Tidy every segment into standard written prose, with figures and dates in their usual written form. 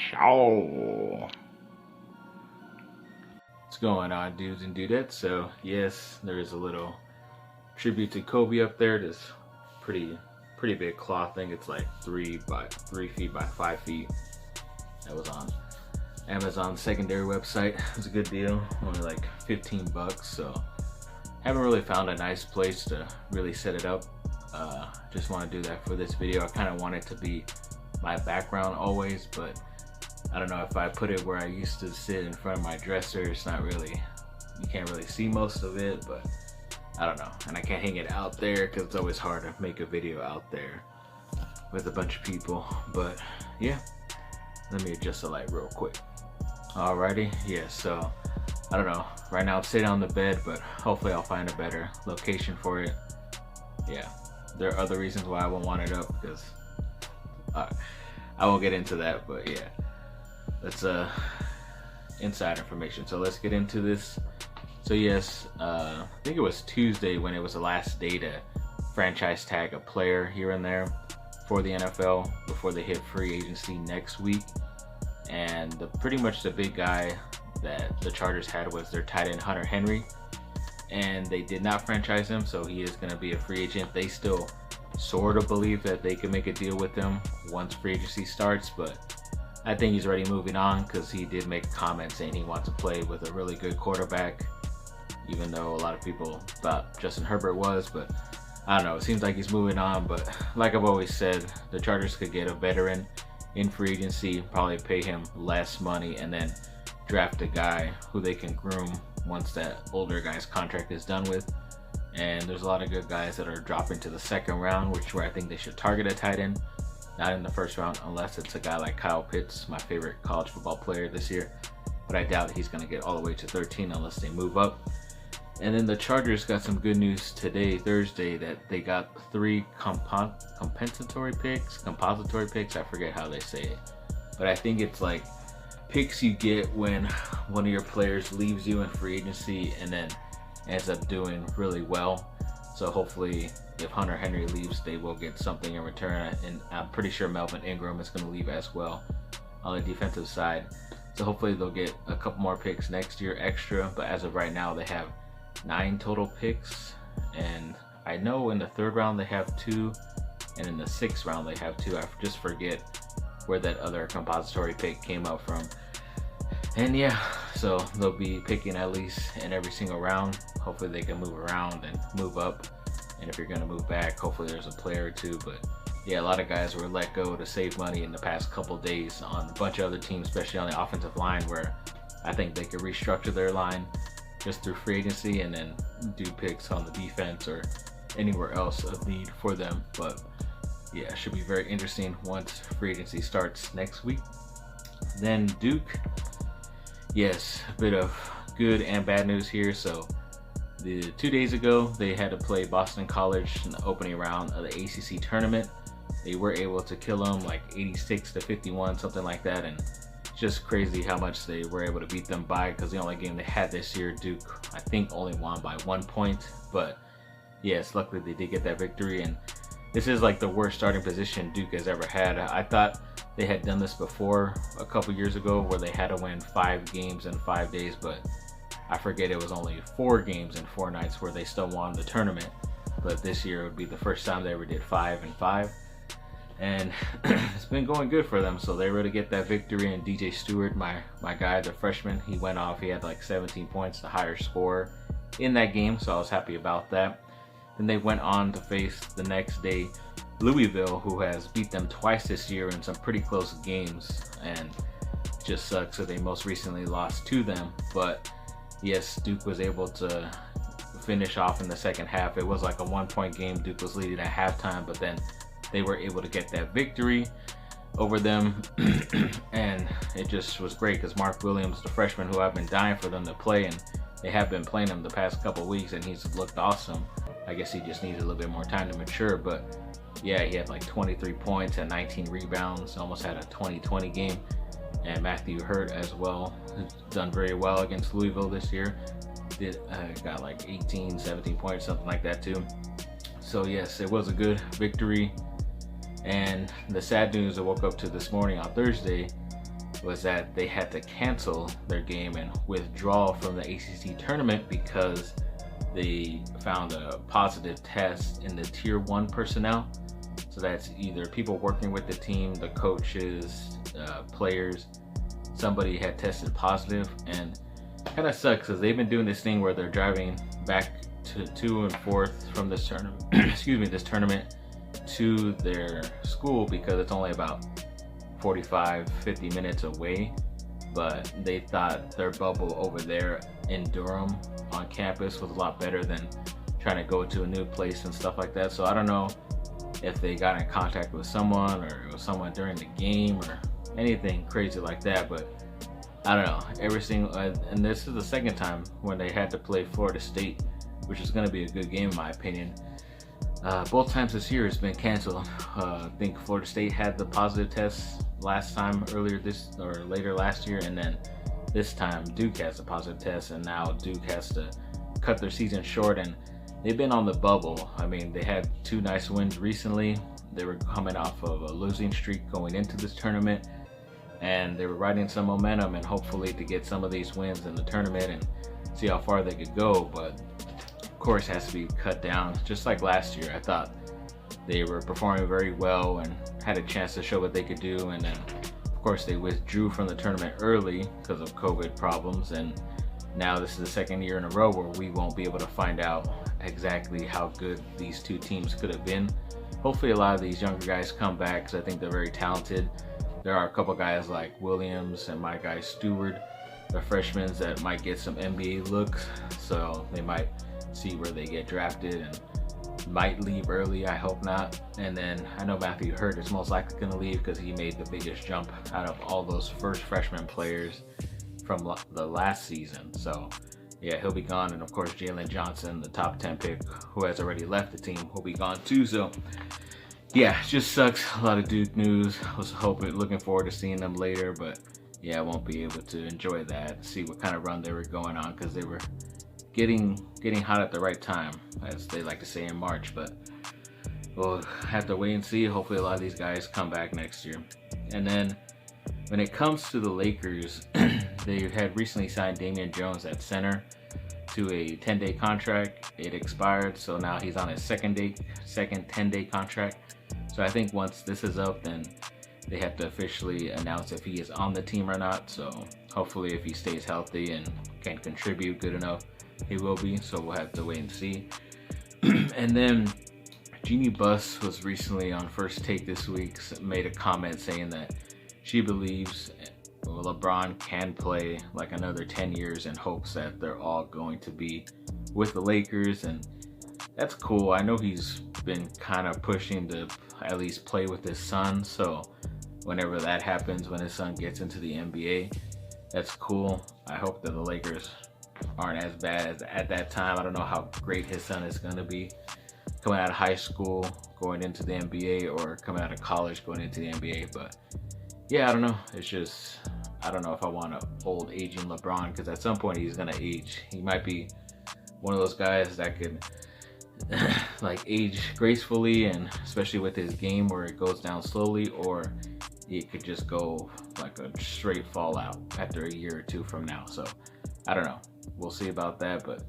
show. What's going on, dudes and dudettes? So yes, there is a little tribute to Kobe up there. This pretty big cloth thing. It's like 3 feet by 5 feet. That was on Amazon's secondary website. It was a good deal, only like 15 bucks. So haven't really found a nice place to really set it up. Just want to do that for this video. I kind of want it to be my background always, but I don't know, if I put it where I used to sit in front of my dresser, it's not really, you can't really see most of it, but I don't know. And I can't hang it out there because it's always hard to make a video out there with a bunch of people. But yeah, let me adjust the light real quick. Alrighty, yeah, so I don't know. Right now I'm sitting on the bed, but hopefully I'll find a better location for it. Yeah, there are other reasons why I won't want it up, because I won't get into that, but yeah, that's inside information. So let's get into this. So yes, I think it was Tuesday when it was the last day to franchise tag a player here and there for the NFL before they hit free agency next week. And pretty much the big guy that the Chargers had was their tight end Hunter Henry, and they did not franchise him, so he is going to be a free agent. They still sort of believe that they can make a deal with him once free agency starts, but I think he's already moving on because he did make a comment saying he wants to play with a really good quarterback, even though a lot of people thought Justin Herbert was. But I don't know, it seems like he's moving on. But like I've always said, the Chargers could get a veteran in free agency, probably pay him less money, and then draft a guy who they can groom once that older guy's contract is done with. And there's a lot of good guys that are dropping to the second round, which is where I think they should target a tight end, not in the first round unless it's a guy like Kyle Pitts, my favorite college football player this year. But I doubt he's going to get all the way to 13 unless they move up. And then the Chargers got some good news today, Thursday, that they got 3 compensatory picks, I forget how they say it. But I think it's like picks you get when one of your players leaves you in free agency and then ends up doing really well. So hopefully if Hunter Henry leaves, they will get something in return. And I'm pretty sure Melvin Ingram is going to leave as well on the defensive side. So hopefully they'll get a couple more picks next year extra. But as of right now, they have 9 total picks. And I know in the 3rd round they have 2. And in the 6th round they have 2. I just forget where that other compensatory pick came out from. And yeah, so they'll be picking at least in every single round. Hopefully they can move around and move up. And if you're going to move back, hopefully there's a player or 2. But yeah, a lot of guys were let go to save money in the past couple days on a bunch of other teams, especially on the offensive line, where I think they could restructure their line just through free agency and then do picks on the defense or anywhere else of need for them. But yeah, it should be very interesting once free agency starts next week. Then Duke, yes, a bit of good and bad news here. So 2 days ago, they had to play Boston College in the opening round of the ACC tournament. They were able to kill them like 86-51, something like that. And it's just crazy how much they were able to beat them by, because the only game they had this year, Duke, I think only won by 1 point. But yes, luckily they did get that victory. And this is like the worst starting position Duke has ever had. I thought they had done this before a couple years ago where they had to win 5 games in 5 days, but I forget it was only 4 games in 4 nights where they still won the tournament. But this year would be the first time they ever did 5 and 5. And it's been going good for them. So they were able to get that victory. And DJ Stewart, my guy, the freshman, he went off. He had like 17 points, the higher score in that game. So I was happy about that. Then they went on to face the next day Louisville, who has beat them twice this year in some pretty close games. And it just sucks that they most recently lost to them. But yes, Duke was able to finish off in the second half. It was like a 1-point game. Duke was leading at halftime, but then they were able to get that victory over them. And it just was great because Mark Williams, the freshman who I've been dying for them to play, and they have been playing him the past couple of weeks, and he's looked awesome. I guess he just needed a little bit more time to mature, but yeah, he had like 23 points and 19 rebounds, almost had a 20-20 game. And Matthew Hurt as well, who's done very well against Louisville this year. Got like 18, 17 points, something like that too. So yes, it was a good victory. And the sad news I woke up to this morning on Thursday was that they had to cancel their game and withdraw from the ACC tournament because they found a positive test in the Tier 1 personnel. So that's either people working with the team, the coaches, players. Somebody had tested positive, and kind of sucks because they've been doing this thing where they're driving back to and forth from this tournament, this tournament to their school because it's only about 45-50 minutes away. But they thought their bubble over there in Durham on campus was a lot better than trying to go to a new place and stuff like that. So I don't know if they got in contact with someone or it was someone during the game or anything crazy like that, but I don't know. Every single and this is the second time when they had to play Florida State, which is going to be a good game in my opinion. Both times this year it's been canceled. I think Florida State had the positive test last time later last year, and then this time Duke has a positive test, and now Duke has to cut their season short. And they've been on the bubble. I mean, they had 2 nice wins recently. They were coming off of a losing streak going into this tournament, and they were riding some momentum and hopefully to get some of these wins in the tournament and see how far they could go. But of course, it has to be cut down. Just like last year, I thought they were performing very well and had a chance to show what they could do, and then of course they withdrew from the tournament early because of COVID problems, and now this is the second year in a row where we won't be able to find out exactly how good these 2 teams could have been. Hopefully a lot of these younger guys come back because I think they're very talented. There are a couple guys like Williams and my guy Stewart, the freshmen that might get some NBA looks, so they might see where they get drafted and might leave early. I hope not. And then I know Matthew Hurt is most likely going to leave because he made the biggest jump out of all those first freshman players from the last season. So yeah, he'll be gone. And of course Jalen Johnson, the top 10 pick who has already left the team, will be gone too. So yeah, it just sucks. A lot of Duke news. I was looking forward to seeing them later, but yeah, I won't be able to enjoy that, see what kind of run they were going on, because they were getting hot at the right time, as they like to say in March. But we'll have to wait and see. Hopefully a lot of these guys come back next year. And then when it comes to the Lakers, they had recently signed Damian Jones at center to a 10-day contract. It expired, so now he's on his second 10-day contract. So I think once this is up, then they have to officially announce if he is on the team or not. So hopefully if he stays healthy and can contribute good enough, he will be. So we'll have to wait and see. And then Jeannie Buss was recently on First Take this week, made a comment saying that she believes LeBron can play like another 10 years in hopes that they're all going to be with the Lakers. And that's cool. I know he's been kind of pushing to at least play with his son. So whenever that happens, when his son gets into the NBA, that's cool. I hope that the Lakers aren't as bad as at that time. I don't know how great his son is going to be coming out of high school, going into the NBA, or coming out of college, going into the NBA. But yeah, I don't know. It's just, I don't know if I want an old aging LeBron, because at some point he's going to age. He might be one of those guys that could like age gracefully, and especially with his game where it goes down slowly, or it could just go like a straight fallout after a year or two from now. So I don't know. We'll see about that, but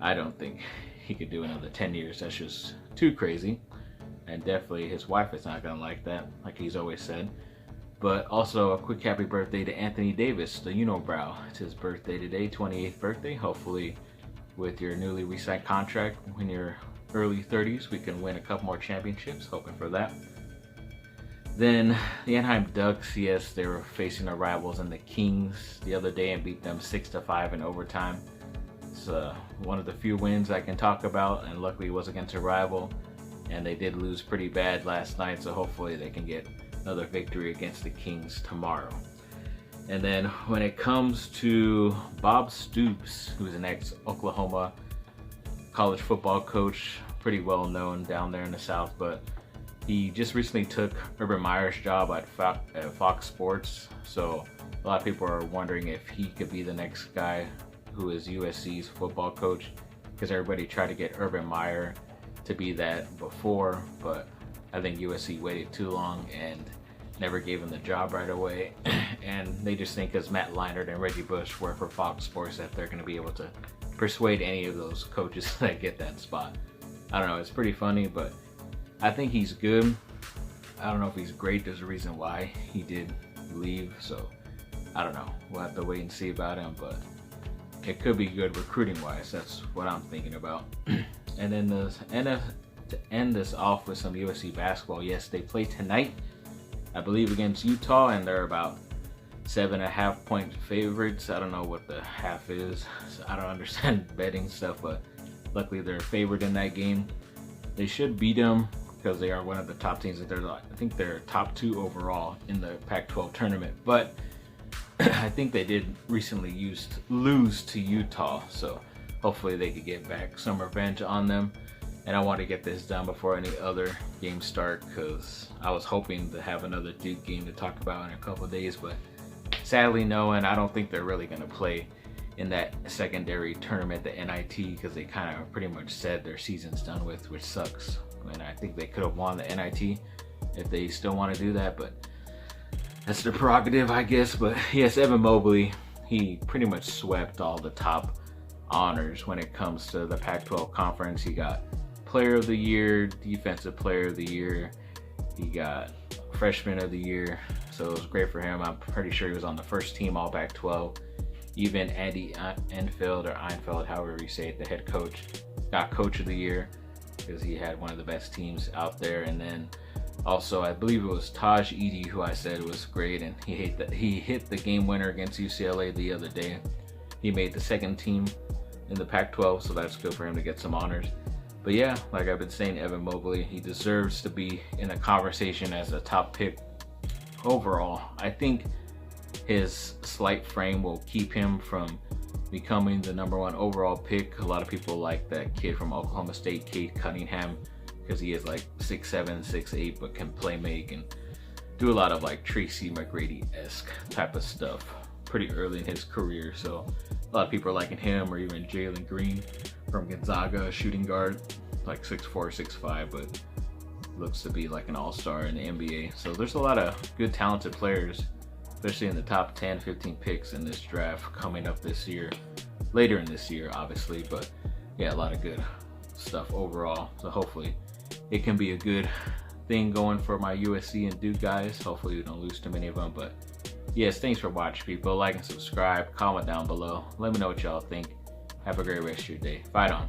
I don't think he could do another 10 years. That's just too crazy. And definitely his wife is not gonna like that, like he's always said. But also a quick happy birthday to Anthony Davis, the unibrow. It's his birthday today, 28th birthday. Hopefully with your newly re-signed contract in your early 30s, we can win a couple more championships. Hoping for that. Then the Anaheim Ducks, yes, they were facing their rivals in the Kings the other day and beat them 6-5 in overtime. It's one of the few wins I can talk about, and luckily it was against a rival, and they did lose pretty bad last night, so hopefully they can get another victory against the Kings tomorrow. And then when it comes to Bob Stoops, who's an ex-Oklahoma college football coach, pretty well known down there in the South, but he just recently took Urban Meyer's job at Fox Sports. So a lot of people are wondering if he could be the next guy who is USC's football coach, because everybody tried to get Urban Meyer to be that before, but I think USC waited too long, and never gave him the job right away. And they just think because Matt Leinart and Reggie Bush work for Fox Sports that they're going to be able to persuade any of those coaches that get that spot. I don't know, it's pretty funny, but I think he's good. I don't know if he's great. There's a reason why he did leave, so I don't know. We'll have to wait and see about him, but it could be good recruiting wise. That's what I'm thinking about. And then to end this off with some USC basketball, yes, they play tonight, I believe, against Utah, and they're about 7.5 point favorites. I don't know what the half is, so I don't understand betting stuff, but luckily they're favored in that game. They should beat them because they are one of the top teams. I think they're top 2 overall in the Pac-12 tournament, but I think they did recently lose to Utah, so hopefully they could get back some revenge on them. And I want to get this done before any other games start, because I was hoping to have another Duke game to talk about in a couple of days, but sadly no, and I don't think they're really going to play in that secondary tournament, the NIT, because they kind of pretty much said their season's done with, which sucks. And I think they could have won the NIT if they still want to do that, but that's their prerogative, I guess. But yes, Evan Mobley, he pretty much swept all the top honors when it comes to the Pac-12 conference. He got Player of the Year, Defensive Player of the Year, he got Freshman of the Year, so it was great for him. I'm pretty sure he was on the first team all Pac-12. Even Andy Enfield, or Einfeld, however you say it, the head coach, got Coach of the Year because he had one of the best teams out there. And then also, I believe it was Taj Edey who I said was great, and he hit the game winner against UCLA the other day. He made the second team in the Pac-12, so that's good for him to get some honors. But yeah, like I've been saying, Evan Mobley, he deserves to be in a conversation as a top pick overall. I think his slight frame will keep him from becoming the #1 overall pick. A lot of people like that kid from Oklahoma State, Cade Cunningham, because he is like 6'7", 6'8", but can play make and do a lot of like Tracy McGrady-esque type of stuff pretty early in his career. So a lot of people are liking him, or even Jalen Green from Gonzaga, a shooting guard, like 6'4", 6'5", but looks to be like an all-star in the NBA. So there's a lot of good talented players, especially in the top 10, 15 picks in this draft coming up this year, later in this year, obviously. But yeah, a lot of good stuff overall. So hopefully it can be a good thing going for my USC and Duke guys. Hopefully we don't lose too many of them. But yes, thanks for watching, people. Like and subscribe, comment down below. Let me know what y'all think. Have a great rest of your day. Fight on.